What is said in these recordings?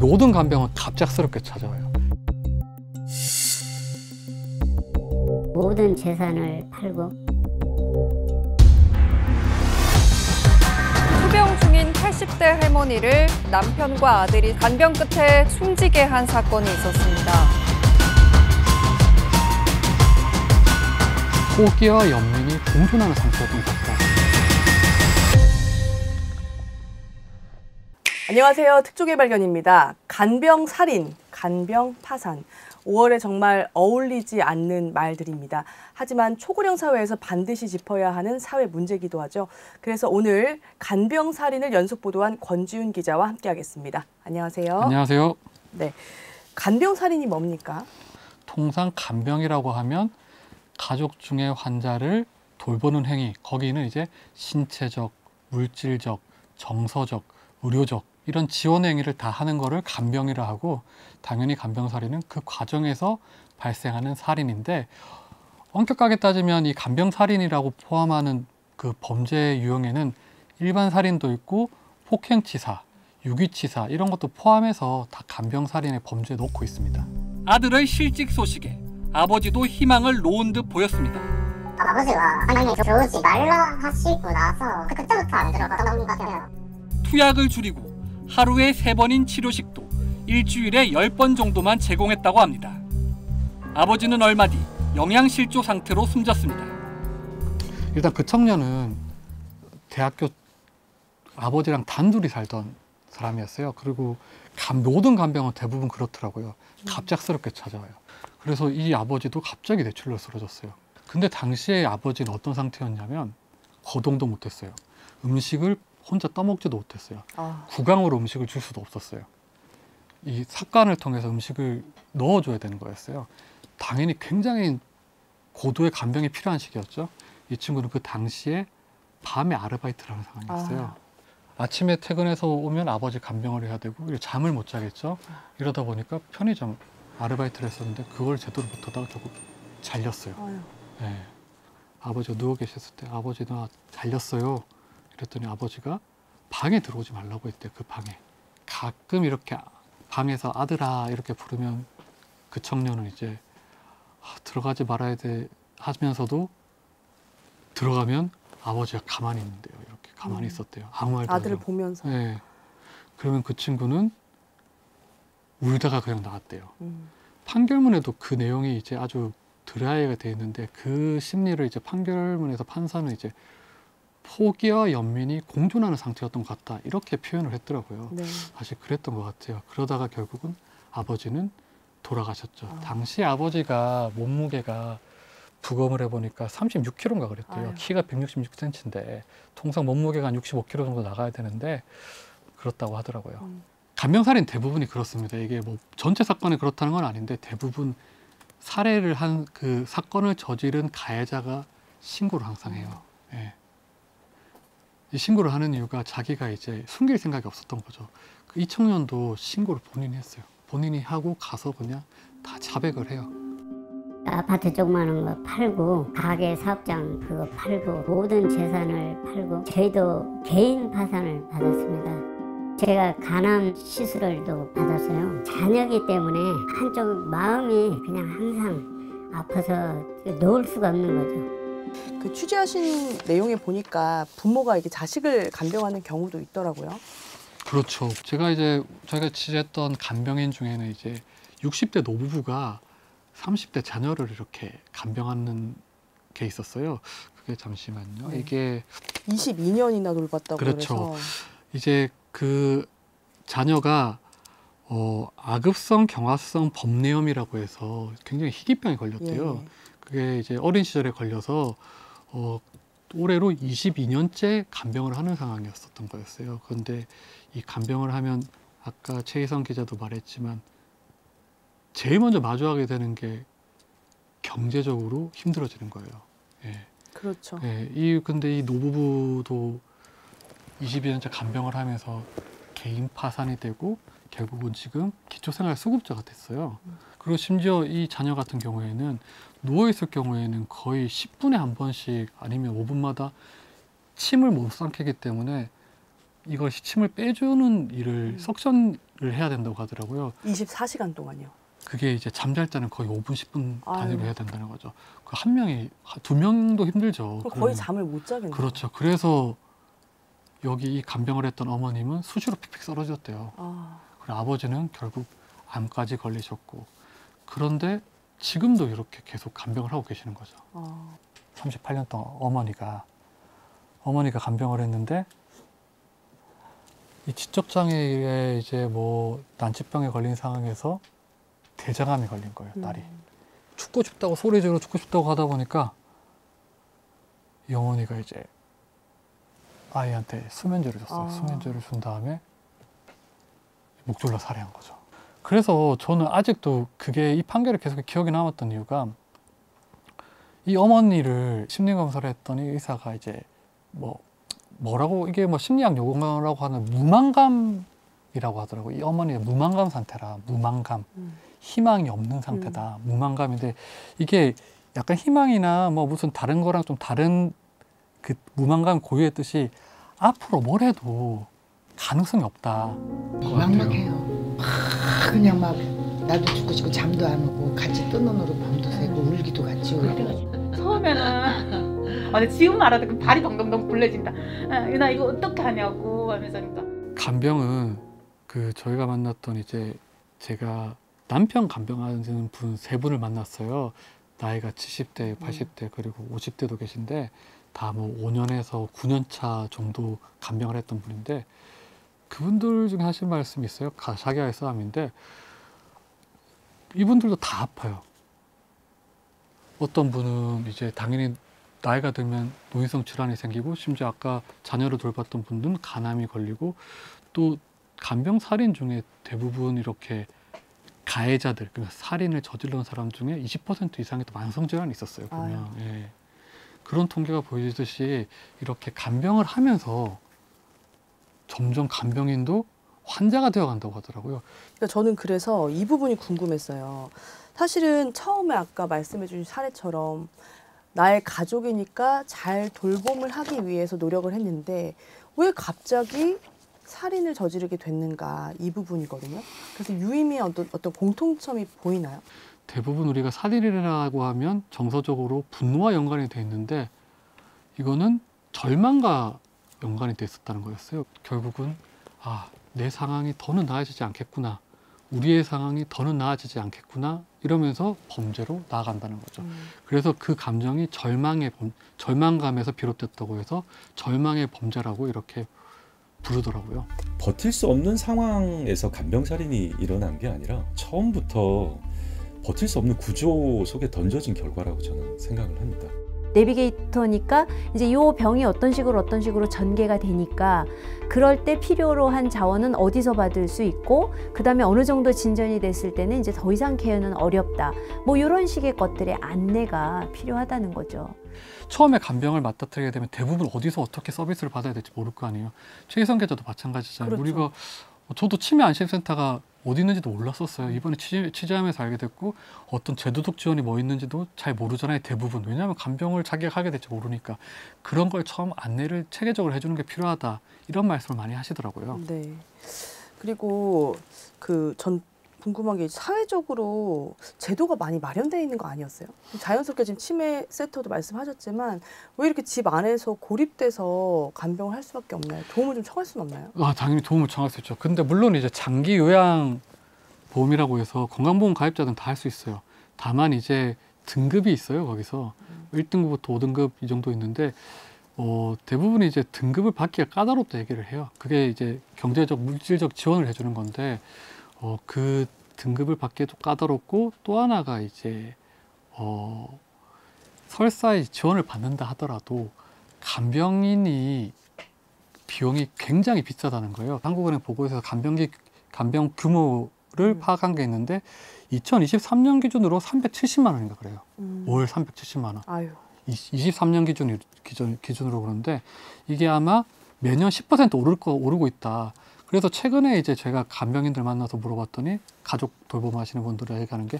모든 간병은 갑작스럽게 찾아와요. 모든 재산을 팔고 투병 중인 80대 할머니를 남편과 아들이 간병 끝에 숨지게 한 사건이 있었습니다. 포기와 연민이 공존하는 상태였던 것 같다. 안녕하세요. 특종의 발견입니다. 간병 살인, 간병 파산. 5월에 정말 어울리지 않는 말들입니다. 하지만 초고령 사회에서 반드시 짚어야 하는 사회 문제이기도 하죠. 그래서 오늘 간병 살인을 연속 보도한 권지윤 기자와 함께하겠습니다. 안녕하세요. 안녕하세요. 네, 간병 살인이 뭡니까? 통상 간병이라고 하면 가족 중에 환자를 돌보는 행위, 거기는 이제 신체적, 물질적, 정서적, 의료적 이런 지원 행위를 다 하는 거를 간병이라 하고, 당연히 간병 살인은 그 과정에서 발생하는 살인인데, 엄격하게 따지면 이 간병 살인이라고 포함하는 그 범죄 유형에는 일반 살인도 있고 폭행치사, 유기치사 이런 것도 포함해서 다 간병 살인의 범죄에 넣고 있습니다. 아들의 실직 소식에 아버지도 희망을 놓은 듯 보였습니다. 아버지가 한양에 들어오지 말라 하시고 나서 그때부터 안 들어가던 것 같아요. 투약을 줄이고 하루에 3번인 치료식도 일주일에 10번 정도만 제공했다고 합니다. 아버지는 얼마 뒤 영양실조 상태로 숨졌습니다. 일단 그 청년은 대학교 아버지랑 단둘이 살던 사람이었어요. 그리고 모든 간병은 대부분 그렇더라고요. 갑작스럽게 찾아와요. 그래서 이 아버지도 갑자기 뇌출로 쓰러졌어요. 근데 당시에 아버지는 어떤 상태였냐면 거동도 못했어요. 음식을 혼자 떠먹지도 못했어요. 구강으로 음식을 줄 수도 없었어요. 이 삽관을 통해서 음식을 넣어줘야 되는 거였어요. 당연히 굉장히 고도의 간병이 필요한 시기였죠. 이 친구는 그 당시에 밤에 아르바이트를 하는 상황이었어요. 아침에 퇴근해서 오면 아버지 간병을 해야 되고 잠을 못 자겠죠. 이러다 보니까 편의점 아르바이트를 했었는데 그걸 제대로 못하다가 결국 잘렸어요. 네. 아버지가 누워 계셨을 때 아버지 나 잘렸어요. 그랬더니 아버지가 방에 들어오지 말라고 했대요. 그 방에. 가끔 이렇게 방에서 아들아 이렇게 부르면 그 청년은 이제 들어가지 말아야 돼 하면서도 들어가면 아버지가 가만히 있는데요. 이렇게 가만히 있었대요. 아무 말도 아들을 하죠. 보면서. 네. 그러면 그 친구는 울다가 그냥 나왔대요. 판결문에도 그 내용이 이제 아주 드라이가 돼 있는데 그 심리를 이제 판결문에서 판사는 이제 포기와 연민이 공존하는 상태였던 것 같다 이렇게 표현을 했더라고요. 네. 사실 그랬던 것 같아요. 그러다가 결국은 아버지는 돌아가셨죠. 당시 아버지가 몸무게가 부검을 해보니까 36kg인가 그랬대요. 키가 166cm인데 통상 몸무게가 한 65kg 정도 나가야 되는데 그렇다고 하더라고요. 간병살인 대부분이 그렇습니다. 이게 뭐 전체 사건이 그렇다는 건 아닌데 대부분 살해를 한 그 사건을 저지른 가해자가 신고를 항상 해요. 예. 이 신고를 하는 이유가 자기가 이제 숨길 생각이 없었던 거죠. 이 청년도 신고를 본인이 했어요. 본인이 하고 가서 그냥 다 자백을 해요. 아파트 조그마한 거 팔고 가게 사업장 그거 팔고 모든 재산을 팔고 저희도 개인 파산을 받았습니다. 제가 간암 시술을도 받았어요. 자녀이기 때문에 한쪽 마음이 그냥 항상 아파서 놓을 수가 없는 거죠. 그 취재하신 내용에 보니까 부모가 이게 자식을 간병하는 경우도 있더라고요. 그렇죠. 저희가 취재했던 간병인 중에는 이제 60대 노부부가 30대 자녀를 이렇게 간병하는 게 있었어요. 그게 잠시만요. 네. 이게 22년이나 돌봤다고 그렇죠. 그래서. 이제 그 자녀가 아급성 경화성 범뇌염이라고 해서 굉장히 희귀병이 걸렸대요. 예. 그게 이제 어린 시절에 걸려서 올해로 22년째 간병을 하는 상황이었었던 거였어요. 그런데 이 간병을 하면 아까 최희성 기자도 말했지만 제일 먼저 마주하게 되는 게 경제적으로 힘들어지는 거예요. 예. 그렇죠. 예. 근데 이 노부부도 22년째 간병을 하면서 개인 파산이 되고 결국은 지금 기초생활수급자가 됐어요. 그리고 심지어 이 자녀 같은 경우에는 누워있을 경우에는 거의 10분에 한 번씩 아니면 5분마다 침을 못 삼키기 때문에 이걸 시침을 빼주는 일을 석션을 해야 된다고 하더라고요. 24시간 동안요. 그게 이제 잠잘 때는 거의 5분, 10분 단위로 아유. 해야 된다는 거죠. 그 한 명이 두 명도 힘들죠. 그럼 거의 그러면. 잠을 못 자겠네요. 그렇죠. 그래서 여기 이 간병을 했던 어머님은 수시로 픽픽 쓰러졌대요. 아, 그리고 아버지는 결국 암까지 걸리셨고, 그런데 지금도 이렇게 계속 간병을 하고 계시는 거죠. 38년 동안 어머니가 간병을 했는데 이 지적장애에 이제 뭐 난치병에 걸린 상황에서 대장암이 걸린 거예요, 딸이. 죽고 싶다고 소리 지르고 죽고 싶다고 하다 보니까 이 어머니가 이제 아이한테 수면제를 줬어요. 수면제를 준 다음에 목 졸라 살해한 거죠. 그래서 저는 아직도 그게 이 판결이 계속 기억에 남았던 이유가, 이 어머니를 심리검사를 했더니 의사가 이제 뭐라고 이게 뭐 심리학 용어라고 하는 무망감이라고 하더라고요. 이 어머니의 무망감 상태라. 무망감. 희망이 없는 상태다. 무망감인데 이게 약간 희망이나 뭐 무슨 다른 거랑 좀 다른 그 무망감 고유의 뜻이 앞으로 뭘 해도 가능성이 없다. 막막해요. 그냥 막 나도 죽고 싶고 잠도 안 오고 같이 뜬 눈으로 밤도 새고 울기도 같이 울고. 처음에는 근데 지금 알아도 그 발이 덩덩덩 굴레진다. 유나 이거 어떻게 하냐고 하면서 그러니까. 간병은 그 저희가 만났던 이제 제가 남편 간병하는 분 세 분을 만났어요. 나이가 70대, 80대 그리고 50대도 계신데 다 뭐 5년에서 9년 차 정도 간병을 했던 분인데, 그분들 중에 하신 말씀이 있어요. 자기와의 싸움인데 이분들도 다 아파요. 어떤 분은 이제 당연히 나이가 들면 노인성 질환이 생기고, 심지어 아까 자녀를 돌봤던 분들은 간암이 걸리고, 또 간병 살인 중에 대부분 이렇게 가해자들, 그러니까 살인을 저지르는 사람 중에 20% 이상이 또 만성 질환이 있었어요. 보면 예. 그런 통계가 보여지듯이 이렇게 간병을 하면서 점점 간병인도 환자가 되어간다고 하더라고요. 그러니까 저는 그래서 이 부분이 궁금했어요. 사실은 처음에 아까 말씀해 주신 사례처럼 나의 가족이니까 잘 돌봄을 하기 위해서 노력을 했는데 왜 갑자기 살인을 저지르게 됐는가, 이 부분이거든요. 그래서 유의미의 어떤 공통점이 보이나요? 대부분 우리가 살인이라고 하면 정서적으로 분노와 연관이 돼 있는데, 이거는 절망과 연관이 돼 있었다는 거였어요. 결국은 내 상황이 더는 나아지지 않겠구나, 우리의 상황이 더는 나아지지 않겠구나 이러면서 범죄로 나아간다는 거죠. 그래서 그 감정이 절망감에서 비롯됐다고 해서 절망의 범죄라고 이렇게 부르더라고요. 버틸 수 없는 상황에서 간병살인이 일어난 게 아니라 처음부터 버틸 수 없는 구조 속에 던져진 결과라고 저는 생각을 합니다. 내비게이터니까 이제 이 병이 어떤 식으로 전개가 되니까 그럴 때 필요로 한 자원은 어디서 받을 수 있고, 그다음에 어느 정도 진전이 됐을 때는 이제 더 이상 케어는 어렵다. 뭐 이런 식의 것들의 안내가 필요하다는 거죠. 처음에 간병을 맡아들게 되면 대부분 어디서 어떻게 서비스를 받아야 될지 모를 거 아니에요. 최희선 계좌도 마찬가지잖아요. 그렇죠. 우리가 저도 치매 안심센터가 어디 있는지도 몰랐었어요. 이번에 취재하면서 알게 됐고, 어떤 제도적 지원이 뭐 있는지도 잘 모르잖아요, 대부분. 왜냐하면 간병을 자기가 하게 될지 모르니까. 그런 걸 처음 안내를 체계적으로 해주는 게 필요하다, 이런 말씀을 많이 하시더라고요. 네. 그리고 전 궁금한 게 사회적으로 제도가 많이 마련되어 있는 거 아니었어요? 자연스럽게 지금 치매 센터도 말씀하셨지만 왜 이렇게 집 안에서 고립돼서 간병을 할 수밖에 없나요? 도움을 좀 청할 수는 없나요? 당연히 도움을 청할 수 있죠. 근데 물론 이제 장기 요양 보험이라고 해서 건강보험 가입자들은 다 할 수 있어요. 다만 이제 등급이 있어요. 거기서 1등급부터 5등급 이 정도 있는데 대부분이 이제 등급을 받기가 까다롭다 얘기를 해요. 그게 이제 경제적, 물질적 지원을 해주는 건데 그 등급을 받기에도 까다롭고, 또 하나가 이제 설사 지원을 받는다 하더라도 간병인이 비용이 굉장히 비싸다는 거예요. 한국은행 보고서에서 간병 규모를 파악한 게 있는데 2023년 기준으로 370만 원인가 그래요. 월 370만 원. 아유. 23년 기준으로 그런데 이게 아마 매년 10% 오르고 있다. 그래서 최근에 이제 제가 간병인들 만나서 물어봤더니 가족 돌봄하시는 분들이 얘기하는 게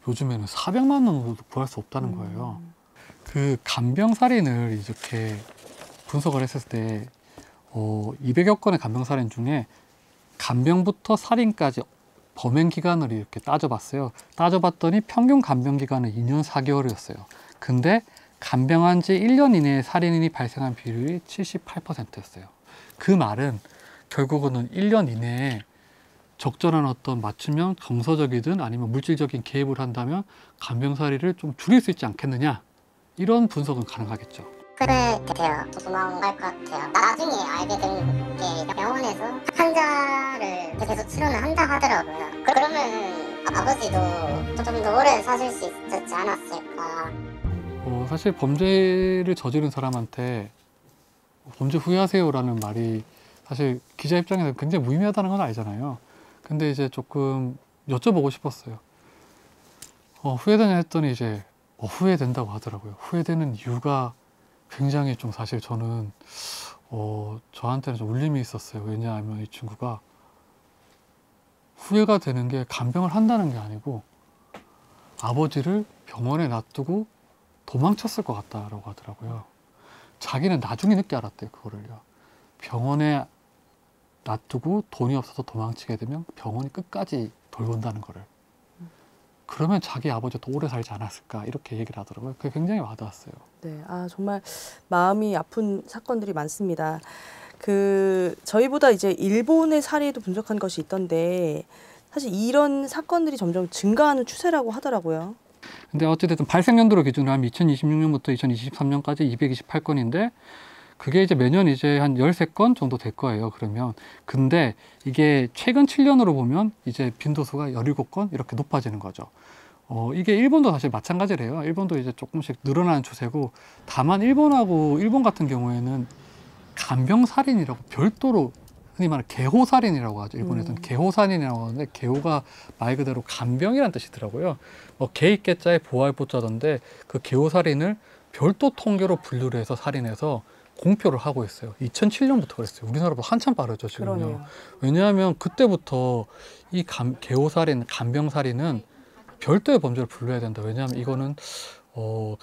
요즘에는 400만 원으로도 구할 수 없다는 거예요. 그 간병 살인을 이렇게 분석을 했을 때 200여 건의 간병살인 중에 간병부터 살인까지 범행 기간을 이렇게 따져봤어요. 따져봤더니 평균 간병 기간은 2년 4개월이었어요. 근데 간병한 지 1년 이내에 살인이 발생한 비율이 78%였어요. 그 말은 결국은 1년 이내에 적절한 어떤 맞춤형 정서적이든 아니면 물질적인 개입을 한다면 간병살이를 좀 줄일 수 있지 않겠느냐, 이런 분석은 가능하겠죠. 그래 돼요. 도망갈 것 같아요. 나중에 알게 된 게 병원에서 환자를 계속 치료는 한다 하더라고요. 그러면 아버지도 좀 더 오래 사실 수 있었지 않았을까. 사실 범죄를 저지른 사람한테 범죄 후회하세요라는 말이 사실 기자 입장에서 굉장히 무의미하다는 건 알잖아요. 근데 이제 조금 여쭤보고 싶었어요. 후회되냐 했더니 이제 후회된다고 하더라고요. 후회되는 이유가 굉장히 좀 사실 저는 저한테는 좀 울림이 있었어요. 왜냐하면 이 친구가 후회가 되는 게 간병을 한다는 게 아니고 아버지를 병원에 놔두고 도망쳤을 것 같다라고 하더라고요. 자기는 나중에 늦게 알았대요, 그거를요. 병원에 놔두고 돈이 없어서 도망치게 되면 병원이 끝까지 돌본다는 거를. 그러면 자기 아버지가 더 오래 살지 않았을까, 이렇게 얘기를 하더라고요. 그게 굉장히 와닿았어요. 네, 정말 마음이 아픈 사건들이 많습니다. 저희보다 이제 일본의 사례도 분석한 것이 있던데 사실 이런 사건들이 점점 증가하는 추세라고 하더라고요. 근데 어찌됐든 발생 연도로 기준으로 하면 2026년부터 2023년까지 228건인데 그게 이제 매년 이제 한 13건 정도 될 거예요. 그러면. 근데 이게 최근 7년으로 보면 이제 빈도수가 17건 이렇게 높아지는 거죠. 이게 일본도 사실 마찬가지래요. 일본도 이제 조금씩 늘어나는 추세고, 다만 일본 같은 경우에는 간병살인이라고 별도로 흔히 말하는 개호살인이라고 하죠. 일본에서는 개호살인이라고 하는데, 개호가 말 그대로 간병이라는 뜻이더라고요. 개 있겠자에 보할 보자던데 그 개호살인을 별도 통계로 분류를 해서 살인해서 공표를 하고 있어요. 2007년부터 그랬어요. 우리나라보다 한참 빠르죠, 지금요. 그러네요. 왜냐하면 그때부터 이 개호살인, 간병살인은 별도의 범죄를 분류해야 된다. 왜냐하면 이거는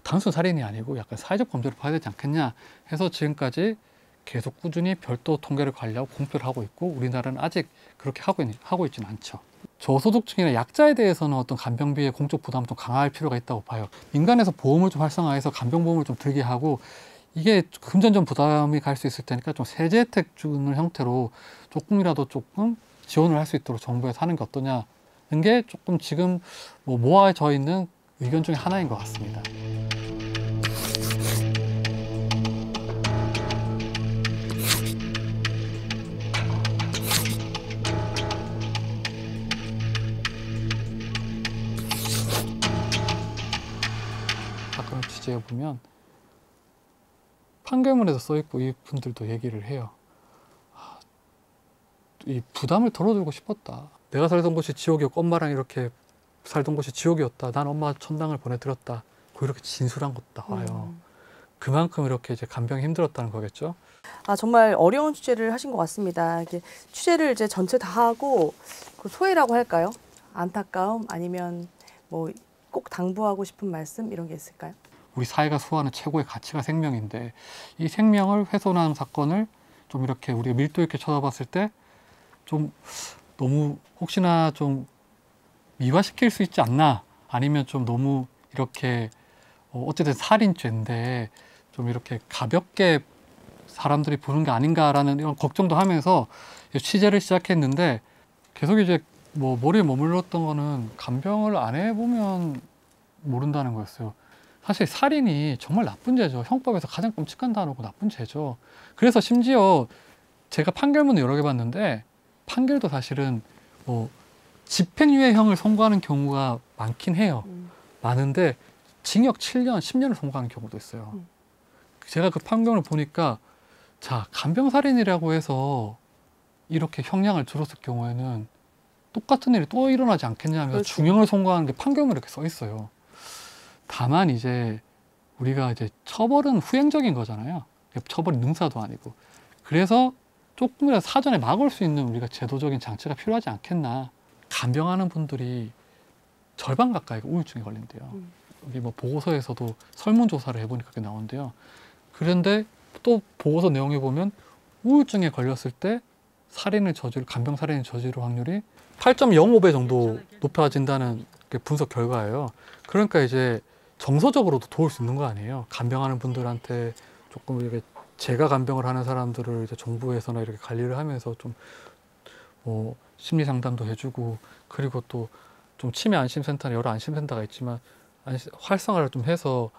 단순 살인이 아니고 약간 사회적 범죄를 봐야 되지 않겠냐 해서 지금까지 계속 꾸준히 별도 통계를 관리하고 공표를 하고 있고, 우리나라는 아직 그렇게 하고 있지는 않죠. 저소득층이나 약자에 대해서는 어떤 간병비의 공적 부담을 좀 강화할 필요가 있다고 봐요. 민간에서 보험을 좀 활성화해서 간병보험을 좀 들게 하고, 이게 금전적 부담이 갈 수 있을 테니까 좀 세제 혜택 주는 형태로 조금 지원을 할 수 있도록 정부에서 하는 게 어떠냐는 게 조금 지금 모아져 있는 의견 중에 하나인 것 같습니다. 사건을 취재해 보면 판결문에도 써있고 이분들도 얘기를 해요. 이 부담을 덜어주고 싶었다. 내가 살던 곳이 지옥이었고 엄마랑 이렇게 살던 곳이 지옥이었다. 난 엄마 천당을 보내드렸다. 이렇게 진술한 것도 나와요. 그만큼 이렇게 이제 간병이 힘들었다는 거겠죠. 정말 어려운 취재를 하신 것 같습니다. 이게 취재를 이제 전체 다 하고 그 소회라고 할까요? 안타까움 아니면 꼭 당부하고 싶은 말씀 이런 게 있을까요? 우리 사회가 수호하는 최고의 가치가 생명인데, 이 생명을 훼손하는 사건을 좀 이렇게 우리가 밀도 있게 쳐다봤을 때 좀 너무 혹시나 좀 미화시킬 수 있지 않나, 아니면 좀 너무 이렇게 어쨌든 살인죄인데 좀 이렇게 가볍게 사람들이 보는 게 아닌가라는 이런 걱정도 하면서 취재를 시작했는데, 계속 이제 머리에 머물렀던 거는 간병을 안 해보면 모른다는 거였어요. 사실 살인이 정말 나쁜 죄죠. 형법에서 가장 끔찍한 단어고 나쁜 죄죠. 그래서 심지어 제가 판결문을 여러 개 봤는데, 판결도 사실은 집행유예형을 선고하는 경우가 많긴 해요. 많은데 징역 7년, 10년을 선고하는 경우도 있어요. 제가 그 판결을 보니까, 자, 간병살인이라고 해서 이렇게 형량을 줄였을 경우에는 똑같은 일이 또 일어나지 않겠냐 하면서 그렇죠. 중형을 선고하는 게 판결문에 이렇게 써 있어요. 다만 이제 우리가 이제 처벌은 후행적인 거잖아요. 처벌이 능사도 아니고. 그래서 조금이라도 사전에 막을 수 있는 우리가 제도적인 장치가 필요하지 않겠나. 간병하는 분들이 절반 가까이가 우울증에 걸린대요. 여기 보고서에서도 설문조사를 해보니까 그게 나온대요. 그런데 또 보고서 내용에 보면 우울증에 걸렸을 때 간병 살인을 저지를 확률이 8.05배 정도 높아진다는 게 분석 결과예요. 그러니까 이제 정서적으로도 도울 수 있는 거 아니에요. 간병하는 분들한테 조금 이렇게 제가 간병을 하는 사람들을 이제 정부에서나 이렇게 관리를 하면서 좀 심리 상담도 해주고, 그리고 또 좀 치매 안심센터나 여러 안심센터가 있지만 활성화를 좀 해서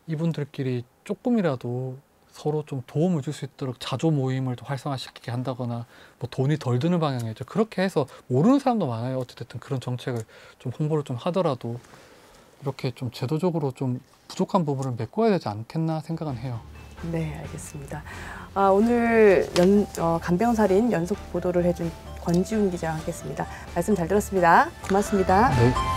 이분들끼리 조금이라도 서로 좀 도움을 줄 수 있도록 자조 모임을 좀 활성화시키게 한다거나, 뭐 돈이 덜 드는 방향이죠. 그렇게 해서 모르는 사람도 많아요. 어찌됐든 그런 정책을 좀 홍보를 좀 하더라도 이렇게 좀 제도적으로 좀 부족한 부분을 메꿔야 되지 않겠나 생각은 해요. 네, 알겠습니다. 오늘 간병살인 연속 보도를 해준 권지훈 기자와 함께했습니다. 말씀 잘 들었습니다. 고맙습니다. 네.